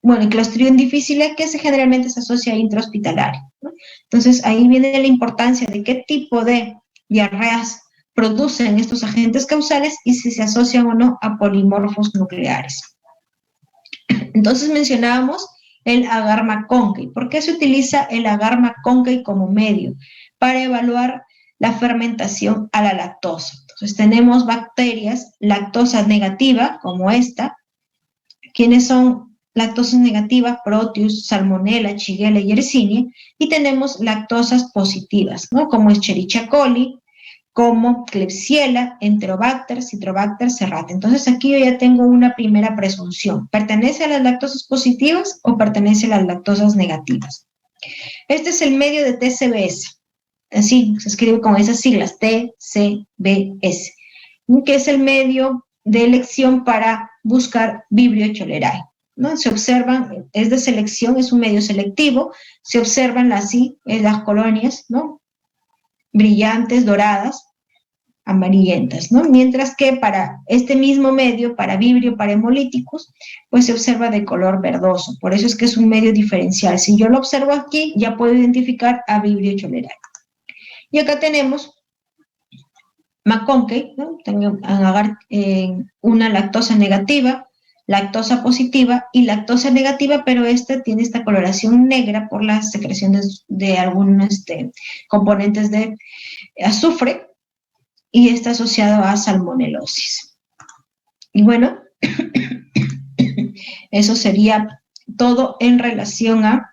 Bueno, y Clostridium difficile, que generalmente se asocia a intrahospitalario, ¿no? Entonces, ahí viene la importancia de qué tipo de diarreas producen estos agentes causales y si se asocian o no a polimorfos nucleares. Entonces mencionábamos el agar McConkey. ¿Por qué se utiliza el agar McConkey como medio? Para evaluar la fermentación a la lactosa. Entonces tenemos bacterias lactosa negativa, como esta. ¿Quiénes son lactosas negativas? Proteus, Salmonella, Shigella y Yersinia. Y tenemos lactosas positivas, ¿no? Como Escherichia coli, como Klebsiella, Enterobacter, Citrobacter, Serrate. Entonces aquí yo ya tengo una primera presunción. ¿Pertenece a las lactosas positivas o pertenece a las lactosas negativas? Este es el medio de TCBS. Así se escribe con esas siglas, TCBS, que es el medio de elección para buscar Vibrio cholerae, ¿no? Se observan, es de selección, es un medio selectivo, se observan las colonias, ¿no? brillantes, doradas, amarillentas, ¿no? Mientras que para este mismo medio, para Vibrio parahemolyticus, pues se observa de color verdoso. Por eso es que es un medio diferencial. Si yo lo observo aquí, ya puedo identificar a Vibrio cholerae. Y acá tenemos McConkey, ¿no? Tengo agar, una lactosa negativa, lactosa positiva y lactosa negativa, pero esta tiene esta coloración negra por la secreción de algunos componentes de azufre, y está asociado a salmonelosis. Y bueno, eso sería todo en relación a